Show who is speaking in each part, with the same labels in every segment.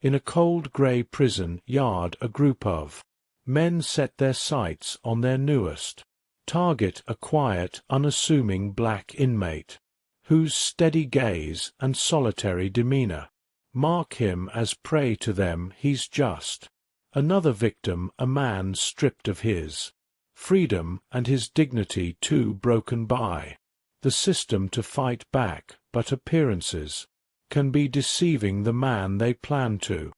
Speaker 1: In a cold grey prison yard a group of men set their sights on their newest target, a quiet, unassuming black inmate, whose steady gaze and solitary demeanor mark him as prey to them. He's just another victim, a man stripped of his freedom and his dignity too, broken by the system to fight back, but appearances can be deceiving. The man they plan to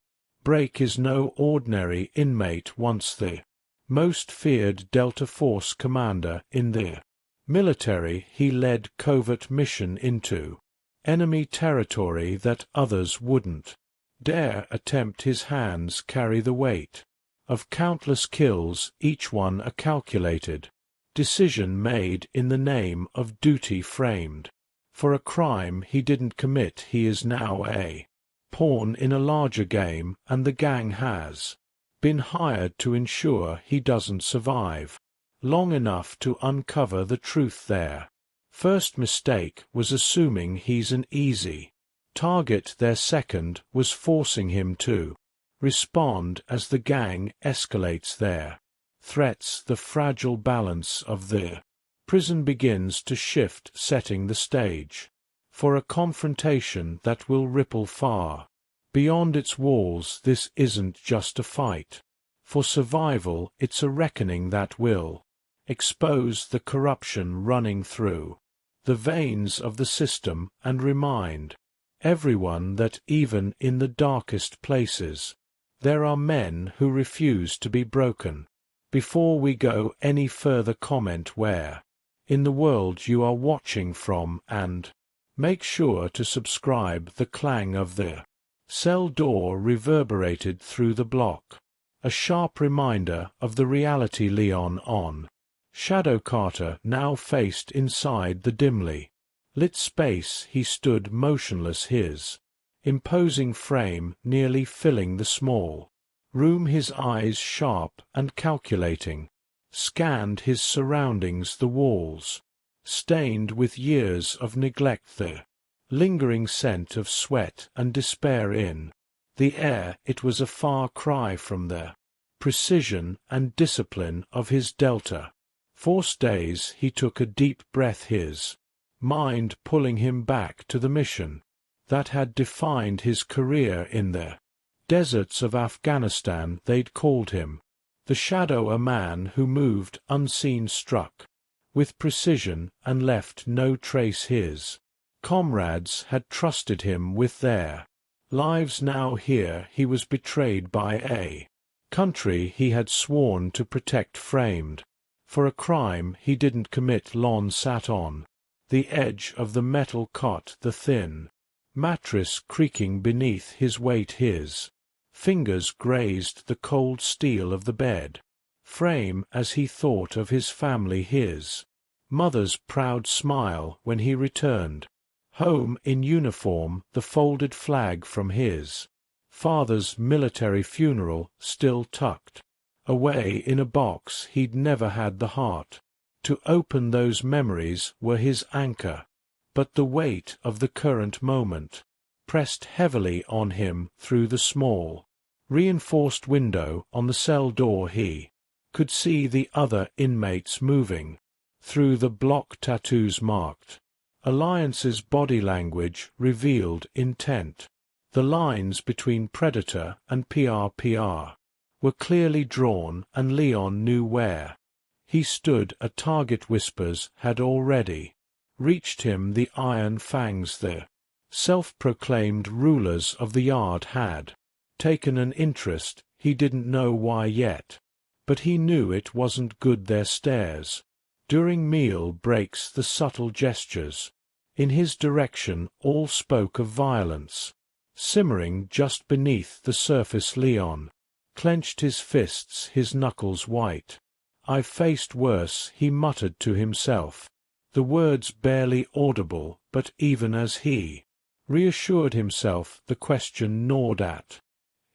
Speaker 1: break is no ordinary inmate, once the most feared Delta Force commander in the military. He led covert mission into enemy territory that others wouldn't dare attempt. His hands carry the weight of countless kills, each one a calculated decision made in the name of duty, framed for a crime he didn't commit. He is now a pawn in a larger game, and the gang has been hired to ensure he doesn't survive long enough to uncover the truth. Their first mistake was assuming he's an easy target. Their second was forcing him to respond as the gang escalates their threats. The fragile balance of the prison begins to shift, setting the stage for a confrontation that will ripple far beyond its walls. This isn't just a fight for survival, it's a reckoning that will expose the corruption running through the veins of the system and remind everyone that even in the darkest places there are men who refuse to be broken. Before we go any further, comment where in the world you are watching from, and make sure to subscribe. The clang of the cell door reverberated through the block, a sharp reminder of the reality. Leon on Shadow Carter now faced inside the dimly lit space. He stood motionless, his imposing frame nearly filling the small room. His eyes, sharp and calculating, scanned his surroundings. The walls stained with years of neglect, the lingering scent of sweat and despair in the air. It was a far cry from the precision and discipline of his Delta Force days. He took a deep breath, his mind pulling him back to the mission that had defined his career in the deserts of Afghanistan. They'd called him the Shadow, a man who moved unseen, struck with precision, and left no trace. His comrades had trusted him with their lives. Now here he was betrayed by a country he had sworn to protect, framed for a crime he didn't commit. Lon sat on the edge of the metal cot, the thin mattress creaking beneath his weight. His fingers grazed the cold steel of the bed frame as he thought of his family, his mother's proud smile when he returned home in uniform, the folded flag from his father's military funeral still tucked away in a box. He'd never had the heart to open. Those memories were his anchor, but the weight of the current moment pressed heavily on him. Through the small, reinforced window on the cell door he could see the other inmates moving through the block. Tattoos marked Alliance's body language revealed intent. The lines between Predator and PRPR were clearly drawn, and Leon knew where he stood. A target, whispers had already reached him. The Iron Fangs, the self-proclaimed rulers of the yard, had taken an interest. He didn't know why yet, but he knew it wasn't good. Their stares during meal breaks, the subtle gestures in his direction, all spoke of violence simmering just beneath the surface. Leon clenched his fists, his knuckles white. "I've faced worse," he muttered to himself, the words barely audible. But even as he reassured himself, the question gnawed at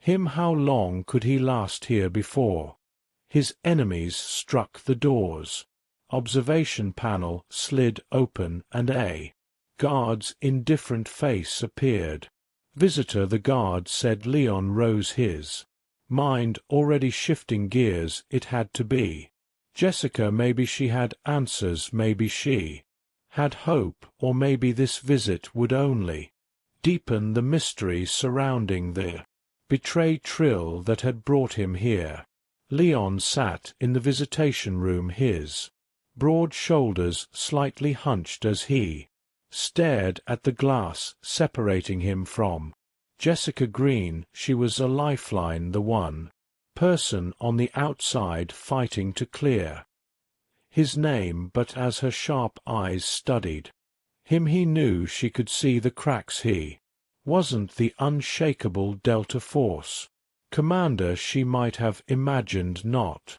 Speaker 1: him. How long could he last here before his enemies struck the doors? Observation panel slid open, and a guard's indifferent face appeared Visitor, the guard said. Leon rose, his mind already shifting gears. It had to be Jessica. Maybe she had answers, maybe she had hope, or maybe this visit would only deepen the mystery surrounding the betrayed Trill that had brought him here. Leon sat in the visitation room, his broad shoulders slightly hunched as he stared at the glass separating him from Jessica Green. She was a lifeline, the one person on the outside fighting to clear his name, but as her sharp eyes studied him, he knew she could see the cracks. He wasn't the unshakable Delta Force commander she might have imagined. Not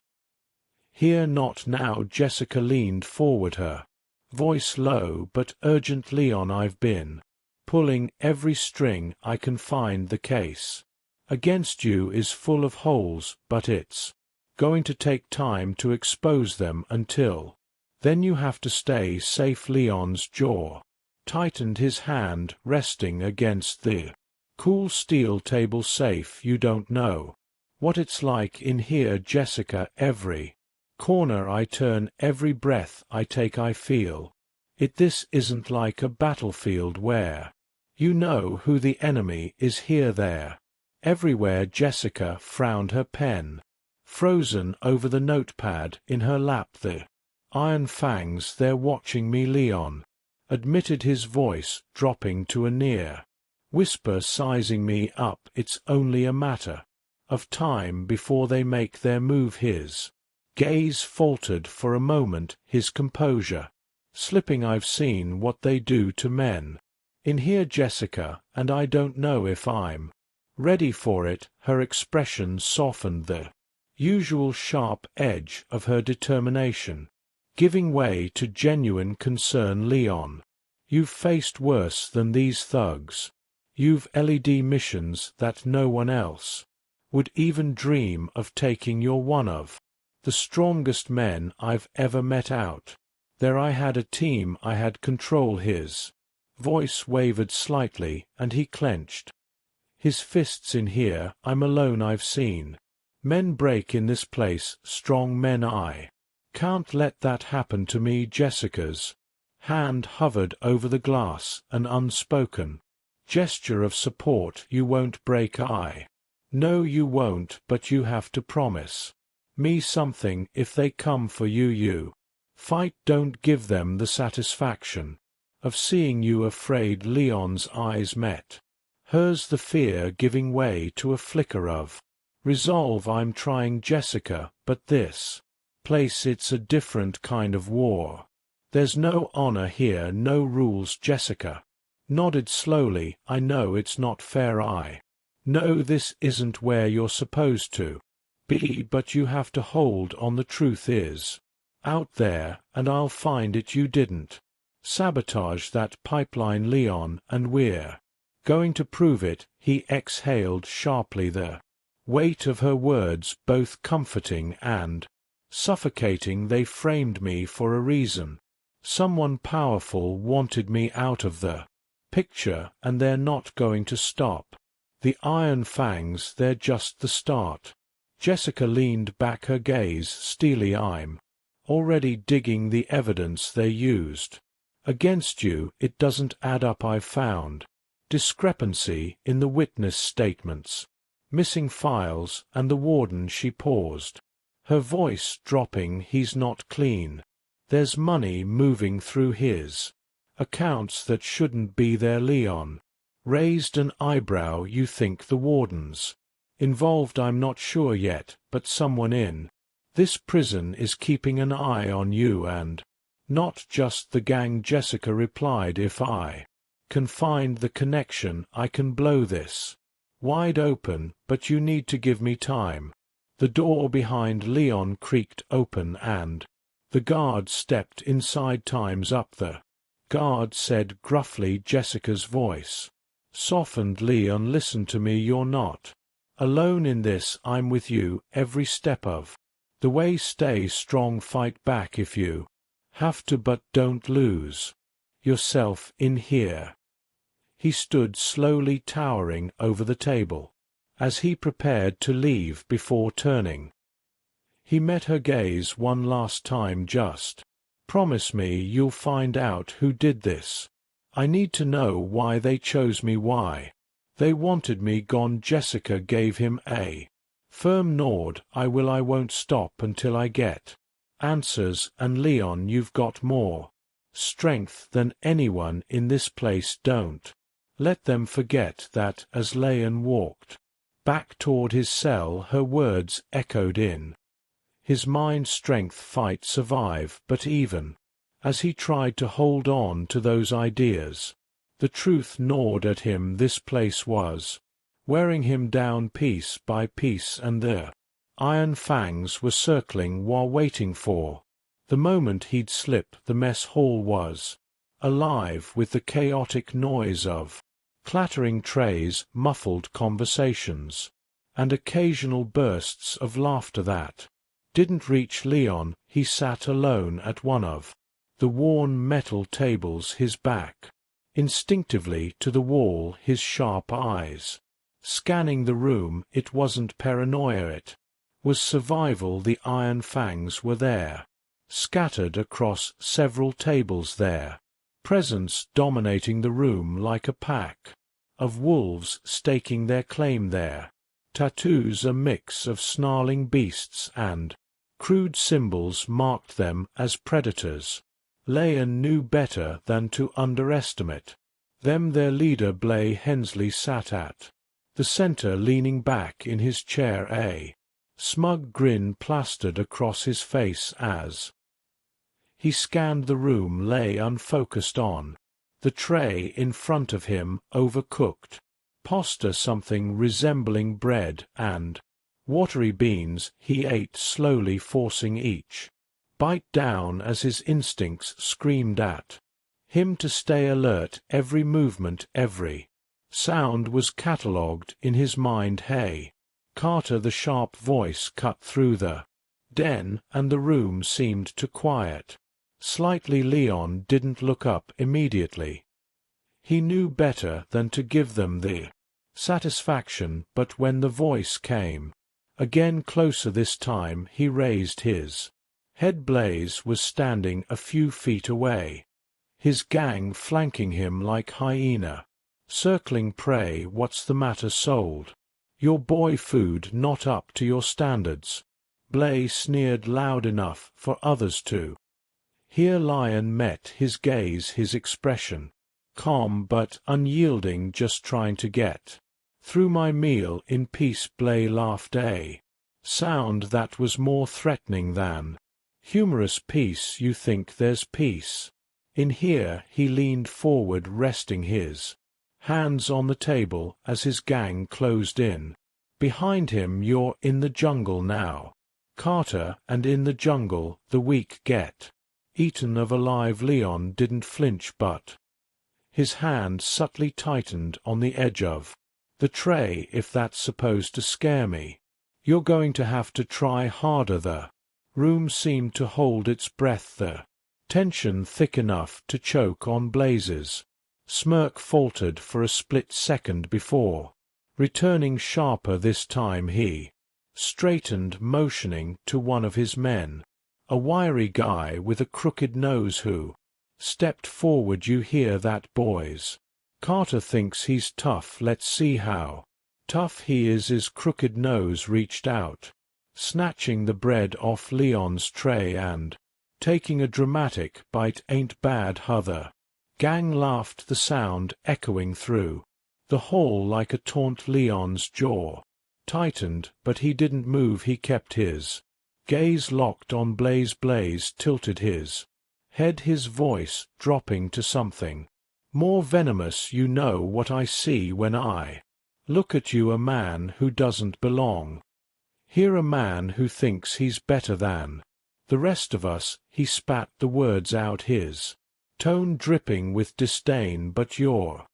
Speaker 1: here, not now. Jessica leaned forward, her voice low but urgent. Leon, I've been pulling every string I can find. The case against you is full of holes, but it's going to take time to expose them. Until then you have to stay safe. Leon's jaw tightened, his hand resting against the cool steel table. Safe? You don't know what it's like in here, Jessica. Every corner I turn, every breath I take, I feel it. This isn't like a battlefield where you know who the enemy is. Here, there, everywhere. Jessica frowned, her pen frozen over the notepad in her lap. The iron fangs, they're watching me, Leon admitted, his voice dropping to a near whisper. Sizing me up, it's only a matter of time before they make their move. His gaze faltered for a moment, his composure slipping. I've seen what they do to men in here, Jessica, and I don't know if I'm ready for it. Her expression softened, the usual sharp edge of her determination giving way to genuine concern. Leon, you've faced worse than these thugs. You've led missions that no one else would even dream of taking. You're one of the strongest men I've ever met out there. I had a team, I had control. His voice wavered slightly, and he clenched his fists. In here, I'm alone. I've seen men break in this place, strong men. I can't let that happen to me. Jessica's hand hovered over the glass, an unspoken gesture of support. You won't break. I know you won't, but you have to promise me something. If they come for you, you fight. Don't give them the satisfaction of seeing you afraid. Leon's eyes met hers, the fear giving way to a flicker of resolve. I'm trying, Jessica, but this place, it's a different kind of war. There's no honor here, no rules. Jessica nodded slowly. I know it's not fair. I know this isn't where you're supposed to be, but you have to hold on. The truth is out there, and I'll find it. You didn't sabotage that pipeline, Leon, and we're going to prove it. He exhaled sharply, the weight of her words both comforting and suffocating. They framed me for a reason. Someone powerful wanted me out of the picture, and they're not going to stop. The iron fangs, they're just the start. Jessica leaned back, her gaze steely. I'm already digging the evidence they used against you. It doesn't add up. I've found discrepancy in the witness statements, missing files, and the warden. She paused, her voice dropping. He's not clean. There's money moving through his accounts that shouldn't be there. Leon raised an eyebrow. You think the warden's involved? I'm not sure yet, but someone in this prison is keeping an eye on you, and not just the gang. Jessica replied. If I can find the connection, I can blow this wide open, but you need to give me time. The door behind Leon creaked open, and the guard stepped inside. Time's up, the guard said gruffly. Jessica's voice softened. Leon, listen to me. You're not alone in this. I'm with you every step of the way. Stay strong, fight back if you have to, but don't lose yourself in here. He stood slowly towering over the table, as he prepared to leave before turning. He met her gaze one last time just. Promise me you'll find out who did this. I need to know why they chose me, why they wanted me gone. Jessica gave him a firm nod. I won't stop until I get answers, and Leon, you've got more strength than anyone in this place. Don't let them forget that. As Leon walked back toward his cell, her words echoed in his mind. Strength, fight, survive. But even as he tried to hold on to those ideas, the truth gnawed at him. This place was wearing him down piece by piece, and the iron fangs were circling while waiting for the moment he'd slip. The mess hall was alive with the chaotic noise of clattering trays, muffled conversations, and occasional bursts of laughter that didn't reach Leon. He sat alone at one of the worn metal tables, his back instinctively to the wall, his sharp eyes scanning the room. It wasn't paranoia, it was survival. The iron fangs were there, scattered across several tables, their presence dominating the room like a pack of wolves staking their claim there. Tattoos, a mix of snarling beasts and crude symbols, marked them as predators. Leon knew better than to underestimate them. Their leader, Blair Hensley, sat at the center, leaning back in his chair, a smug grin plastered across his face as he scanned the room. Lay unfocused on the tray in front of him, overcooked pasta, something resembling bread, and watery beans. He ate slowly, forcing each bite down as his instincts screamed at him to stay alert. Every movement, every sound was catalogued in his mind. Hey, Carter, the sharp voice cut through the den, and the room seemed to quiet slightly. Leon didn't look up immediately. He knew better than to give them the satisfaction, but when the voice came again, closer this time, he raised his head. Blaze was standing a few feet away, his gang flanking him like hyena, circling prey. What's the matter? Sold your boy food not up to your standards? Blaze sneered loud enough for others to hear. Lion met his gaze, his expression calm but unyielding. Just trying to get through my meal in peace. Blaze laughed, a sound that was more threatening than humorous. Peace? You think there's peace in here? He leaned forward, resting his hands on the table as his gang closed in behind him. You're in the jungle now, Carter, and in the jungle the weak get eaten alive. Leon didn't flinch, but his hand subtly tightened on the edge of the tray. If that's supposed to scare me, you're going to have to try harder. The room seemed to hold its breath, the tension thick enough to choke on. Blaze's smirk faltered for a split second before returning sharper. This time he straightened, motioning to one of his men, a wiry guy with a crooked nose who stepped forward. You hear that, boys? Carter thinks he's tough. Let's see how tough he is. His crooked nose reached out, snatching the bread off Leon's tray and taking a dramatic bite. Ain't bad, huh? The gang laughed, the sound echoing through the hall like a taunt. Leon's jaw tightened, but he didn't move. He kept his gaze locked on Blaze. Blaze tilted his head, his voice dropping to something more venomous. You know what I see when I look at you? A man who doesn't belong here, a man who thinks he's better than the rest of us. He spat the words out, his tone dripping with disdain. But you're